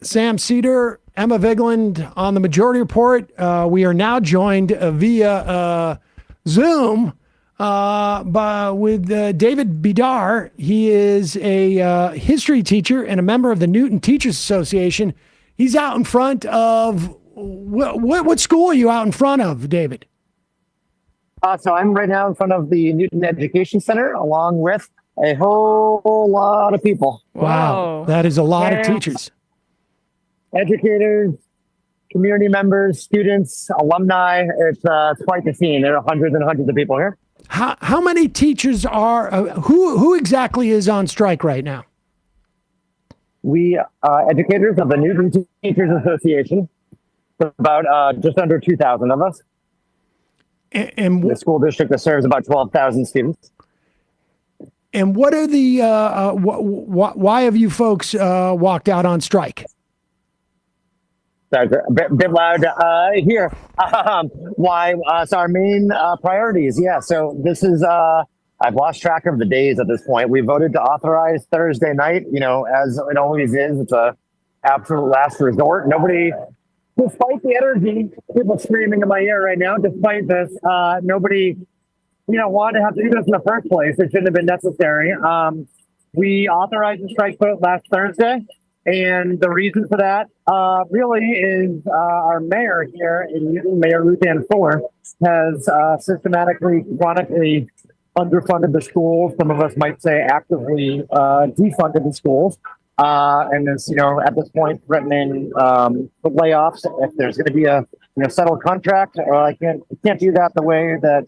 Sam Seder, Emma Vigeland on the Majority Report. We are now joined via Zoom with David Bedar. He is a history teacher and a member of the Newton Teachers Association. He's out in front of, what school are you out in front of, David? So I'm right now in front of the Newton Education Center, along with a whole lot of people. Wow, that is a lot of teachers. Educators, community members, students, alumni. It's quite the scene. There are hundreds and hundreds of people here. How many teachers are, who exactly is on strike right now? We, educators of the Newton Teachers Association, about just under 2,000 of us. And the school district that serves about 12,000 students. And what are the, why have you folks walked out on strike? Sorry, a bit loud here. Why? So our main priorities. Yeah. So this is, I've lost track of the days at this point. We voted to authorize Thursday night, as it always is. It's a absolute last resort. Nobody, despite the energy, people screaming in my ear right now, despite this, nobody, wanted to have to do this in the first place. It shouldn't have been necessary. We authorized the strike vote last Thursday. And the reason for that really is our mayor here in Newton, Mayor Ruth Ann Fuller, has systematically, chronically underfunded the schools. Some of us might say actively defunded the schools. And is, at this point, threatening layoffs if there's going to be a settled contract. Or I can't do that the way that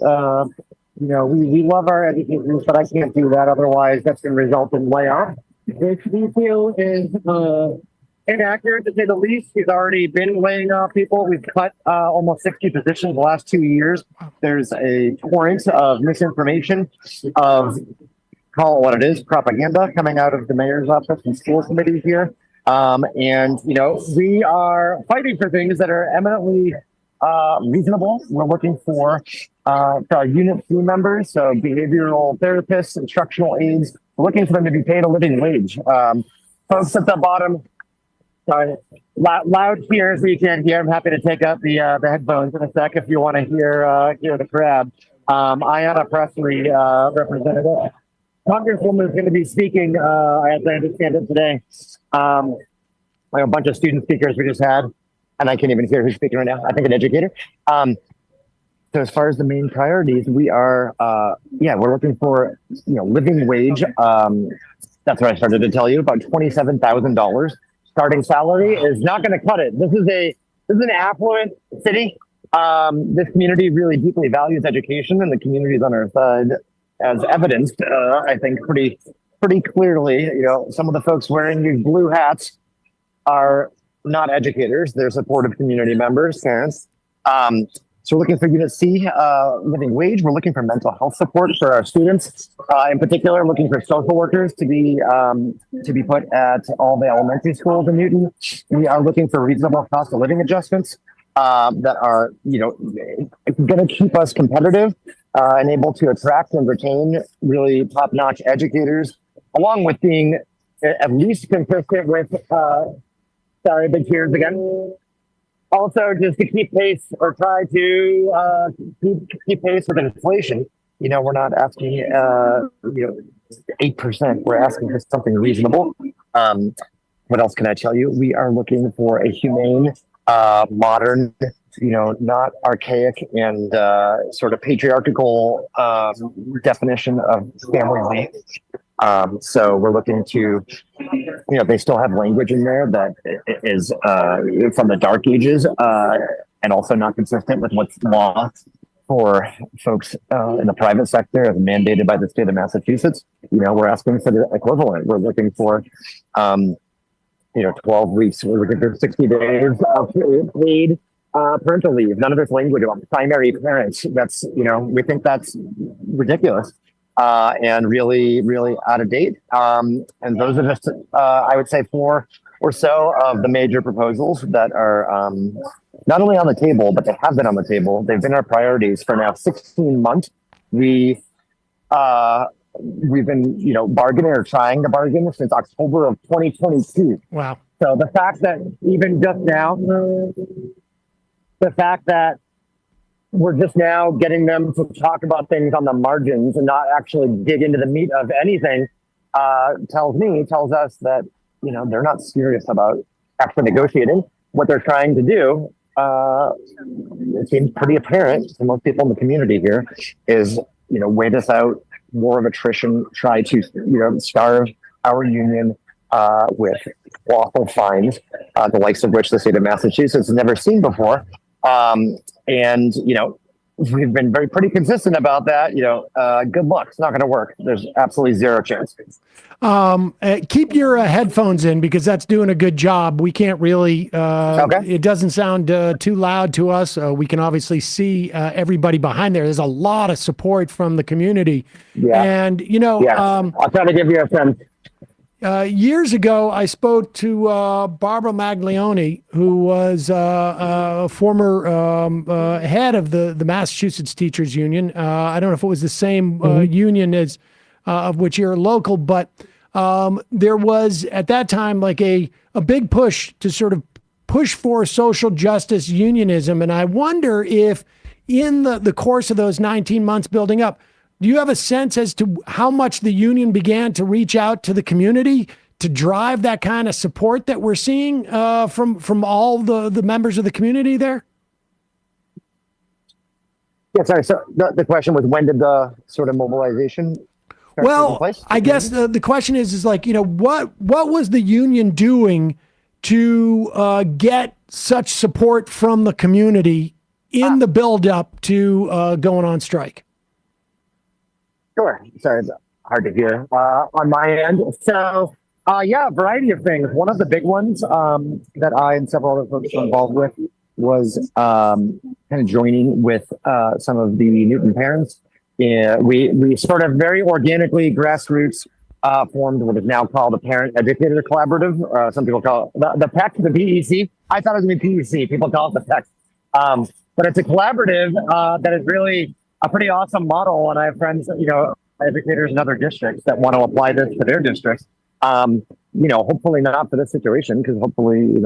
we love our educators, but I can't do that. Otherwise, that's going to result in layoffs. Which we feel is inaccurate, to say the least. He's already been laying off people. We've cut almost 60 positions the last 2 years. There's a torrent of misinformation, of, call it what it is, propaganda coming out of the mayor's office and school committees here. And we are fighting for things that are eminently reasonable. We're looking for our Unit 3 members, so behavioral therapists, instructional aides. We're looking for them to be paid a living wage. Folks at the bottom, sorry, loud here so you can't hear. I'm happy to take out the headphones in a sec if you want to hear the crowd. Ayanna Presley, representative. Congresswoman is going to be speaking, as I understand it today. A bunch of student speakers we just had, and I can't even hear who's speaking right now. I think an educator. So as far as the main priorities, we are, we're looking for, living wage. That's what I started to tell you, about $27,000 starting salary is not going to cut it. This is an affluent city. This community really deeply values education, and the community is on our side, as evidenced, I think pretty clearly. Some of the folks wearing these blue hats are not educators. They're supportive community members, parents. So we're looking for Unit C, living wage. We're looking for mental health support for our students. In particular, looking for social workers to be put at all the elementary schools in Newton. We are looking for reasonable cost of living adjustments that are, going to keep us competitive and able to attract and retain really top-notch educators, along with being at least consistent with, sorry, big cheers again. Also, just to keep pace or try to keep pace with inflation. We're not asking, 8%. We're asking for something reasonable. What else can I tell you? We are looking for a humane, modern, not archaic and sort of patriarchal definition of family leave. So we're looking to, they still have language in there that is from the dark ages and also not consistent with what's law for folks in the private sector as mandated by the state of Massachusetts. We're asking for the equivalent. We're looking for, 12 weeks. We're looking for 60 days of paid parental leave. None of this language about primary parents. That's, we think that's ridiculous. And really, really out of date. And those are just, I would say, 4 or so of the major proposals that are not only on the table, but they have been on the table. They've been our priorities for now 16 months. We've been, bargaining or trying to bargain since October of 2022. Wow. So the fact that even just now, the fact that we're just now getting them to talk about things on the margins and not actually dig into the meat of anything tells us that, they're not serious about actually negotiating. What they're trying to do, it seems pretty apparent to most people in the community here, is, wait us out, war of attrition, try to, starve our union with awful fines, the likes of which the state of Massachusetts has never seen before. And, we've been pretty consistent about that. Good luck. It's not going to work. There's absolutely zero chance. Keep your headphones in because that's doing a good job. We can't really, Okay. It doesn't sound too loud to us. We can obviously see everybody behind there. There's a lot of support from the community. Yeah. And, I'll try to give you a sense. years ago, I spoke to Barbara Maglione, who was a former head of the Massachusetts Teachers Union. I don't know if it was the same union as of which you're local, but there was at that time like a big push to sort of push for social justice unionism. And I wonder if in the course of those 19 months building up, do you have a sense as to how much the union began to reach out to the community to drive that kind of support that we're seeing from all the members of the community there? Yeah, sorry. So the question was, when did the sort of mobilization start taking place? I guess the question is like, what was the union doing to get such support from the community in the buildup to going on strike? Sure. Sorry, it's hard to hear on my end. So, a variety of things. One of the big ones that I and several other folks were involved with was kind of joining with some of the Newton parents. Yeah, we sort of very organically, grassroots, formed what is now called the Parent Educator Collaborative. Some people call it the PEC, the PEC. I thought it was going to be PEC. People call it the PEC. But it's a collaborative that is really a pretty awesome model, and I have friends, educators in other districts that want to apply this to their districts. Hopefully not for this situation, because hopefully,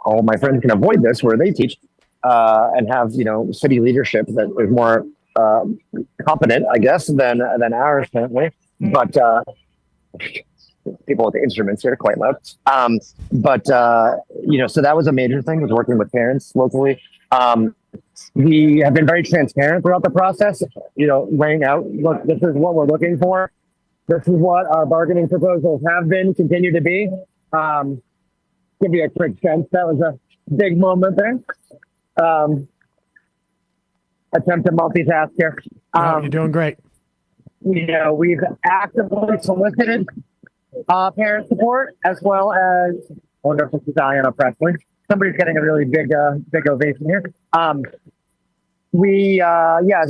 all my friends can avoid this where they teach and have, city leadership that is more competent, I guess, than ours currently. But people with the instruments here are quite loud. So that was a major thing, was working with parents locally. We have been very transparent throughout the process, laying out, look, this is what we're looking for. This is what our bargaining proposals have been, continue to be. Give you a quick sense. That was a big moment there. Attempt to multitask here. You're doing great. We've actively solicited parent support, as well as, I wonder if this is Diana Presley. Somebody's getting a really big ovation here. As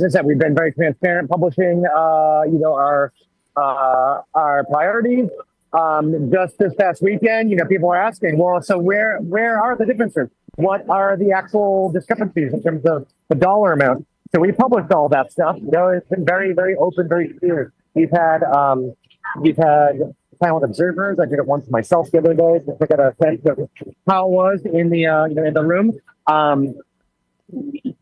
I said, we've been very transparent, publishing, our priorities. Just this past weekend, people are asking, well, so where are the differences? What are the actual discrepancies in terms of the dollar amount? So we published all that stuff. It's been very, very open, very clear. We've had silent observers. I did it once myself the other day to get a sense of how it was in the in the room.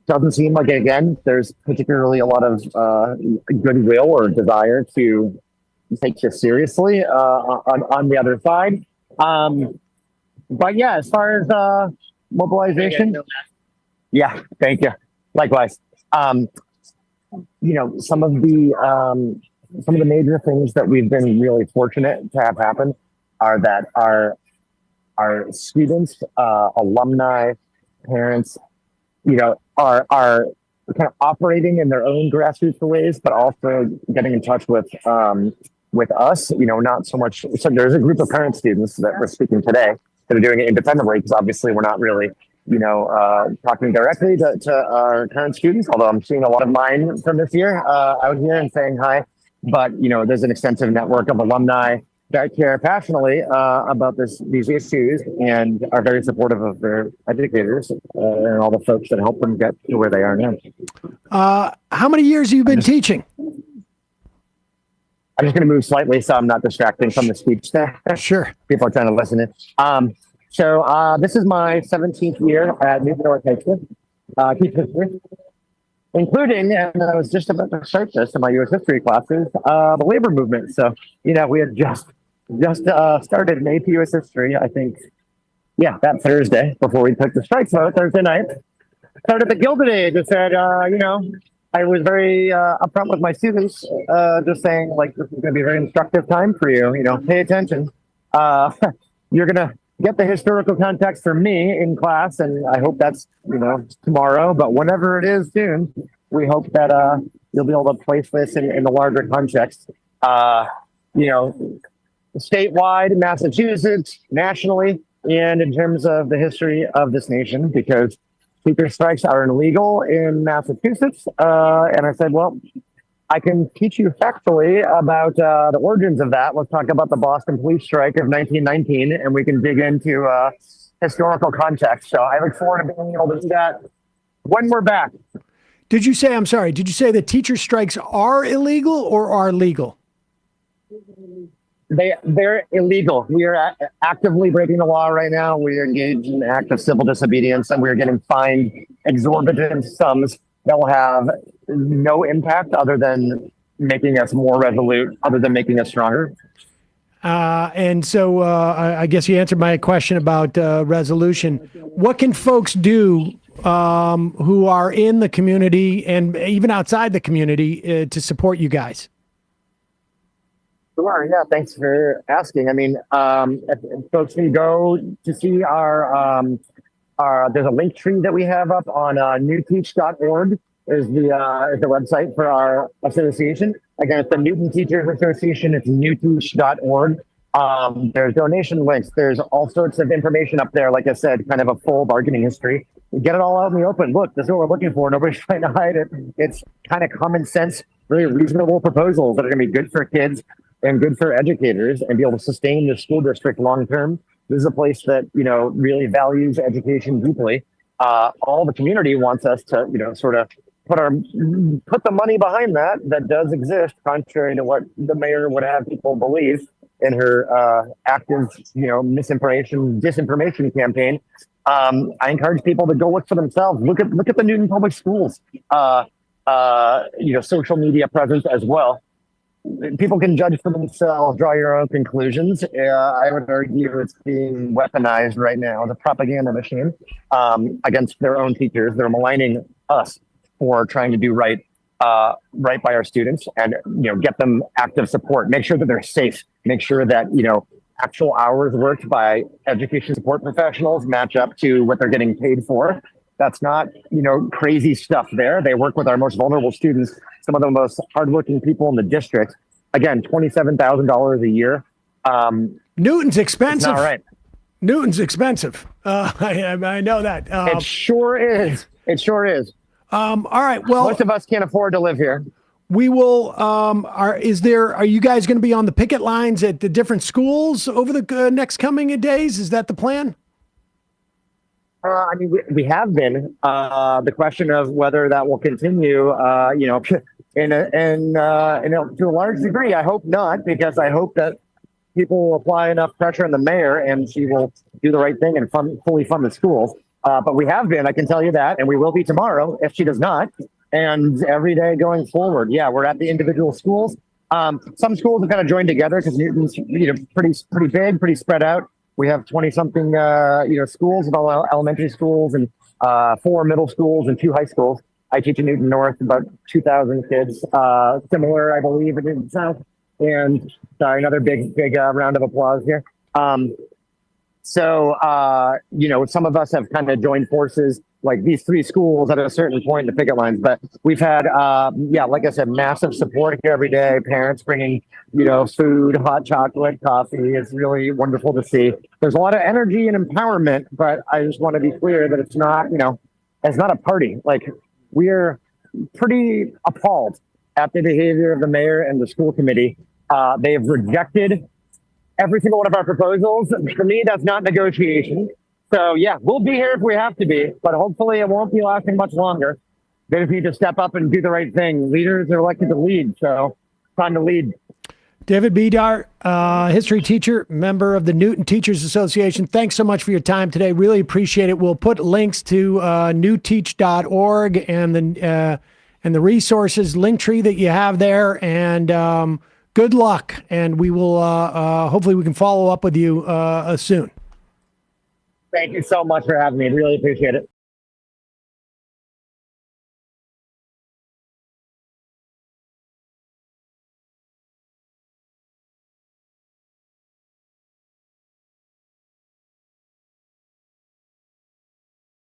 Doesn't seem like, again, there's particularly a lot of goodwill or desire to take this seriously on the other side. But yeah, as far as mobilization, yeah, thank you. Likewise. Some of the major things that we've been really fortunate to have happen are that our students, alumni, parents, are kind of operating in their own grassroots ways, but also getting in touch with us. Not so much. So there's a group of current students that we're speaking today that are doing it independently, because obviously we're not really talking directly to our current students, although I'm seeing a lot of mine from this year out here and saying hi. But, there's an extensive network of alumni that care passionately about these issues and are very supportive of their educators and all the folks that help them get to where they are now. How many years have you been teaching? I'm just going to move slightly so I'm not distracting from the speech there. Sure. People are trying to listen in. So this is my 17th year at Newton North High School, teach history, including, and I was just about to start this in my U.S. history classes, the labor movement. So, we had just started an AP U.S. history, I think, that Thursday before we took the strikes vote, Thursday night. Started the Gilded Age and said, I was very upfront with my students, just saying, like, this is going to be a very instructive time for you. Pay attention. You're going to get the historical context from me in class, and I hope that's, tomorrow. But whenever it is soon, we hope that you'll be able to place this in the larger context. Statewide, Massachusetts, nationally, and in terms of the history of this nation, because teacher strikes are illegal in Massachusetts. And I said, well, I can teach you factually about the origins of that. Let's talk about the Boston police strike of 1919, and we can dig into historical context. So I look forward to being able to do that when we're back. Did you say that teacher strikes are illegal or are legal? They're illegal. We are actively breaking the law right now. We are engaged in an act of civil disobedience, and we're getting fined exorbitant sums that will have no impact other than making us more resolute, other than making us stronger. And so I guess you answered my question about resolution. What can folks do who are in the community and even outside the community to support you guys? Sure. Yeah. Thanks for asking. I mean, if folks can go to see our there's a link tree that we have up on newteach.org is the website for our association. Again, it's the Newton Teachers Association. It's newteach.org. There's donation links. There's all sorts of information up there. Like I said, kind of a full bargaining history. Get it all out in the open. Look, this is what we're looking for. Nobody's trying to hide it. It's kind of common sense, really reasonable proposals that are going to be good for kids and good for educators and be able to sustain the school district long term. This is a place that, really values education deeply. All the community wants us to, sort of put the money behind that does exist, contrary to what the mayor would have people believe in her active, disinformation campaign. I encourage people to go look for themselves. Look at the Newton Public Schools, social media presence as well. People can judge for themselves, draw your own conclusions. I would argue it's being weaponized right now, the propaganda machine, against their own teachers. They're maligning us for trying to do right by our students and, get them active support. Make sure that they're safe. Make sure that, actual hours worked by education support professionals match up to what they're getting paid for. That's not, crazy stuff there. They work with our most vulnerable students, some of the most hardworking people in the district. Again, $27,000 a year. Newton's expensive. All right. Newton's expensive. I know that. It sure is. It sure is. All right. Well, most of us can't afford to live here. We will. Are you guys going to be on the picket lines at the different schools over the next coming days? Is that the plan? We have been. The question of whether that will continue, to a large degree, I hope not, because I hope that people will apply enough pressure on the mayor and she will do the right thing and fully fund the schools. But we have been, I can tell you that, and we will be tomorrow if she does not. And every day going forward, we're at the individual schools. Some schools have kind of joined together because Newton's, pretty big, pretty spread out. We have 20-something, schools, with all elementary schools and 4 middle schools and 2 high schools. I teach in Newton North, about 2,000 kids. Similar, I believe, in the South. And sorry, another big round of applause here. So, some of us have kind of joined forces, like these 3 schools at a certain point in the picket lines. But we've had, like I said, massive support here every day. Parents bringing, food, hot chocolate, coffee. It's really wonderful to see. There's a lot of energy and empowerment, but I just want to be clear that it's not, it's not a party. Like, we're pretty appalled at the behavior of the mayor and the school committee. They have rejected every single one of our proposals. For me, that's not negotiation. So we'll be here if we have to be, but hopefully it won't be lasting much longer. They just need to step up and do the right thing. Leaders are elected to lead, so time to lead. David Bedar, history teacher, member of the Newton Teachers Association. Thanks so much for your time today. Really appreciate it. We'll put links to newteach.org and the resources link tree that you have there. And good luck. And we will hopefully we can follow up with you soon. Thank you so much for having me. Really appreciate it.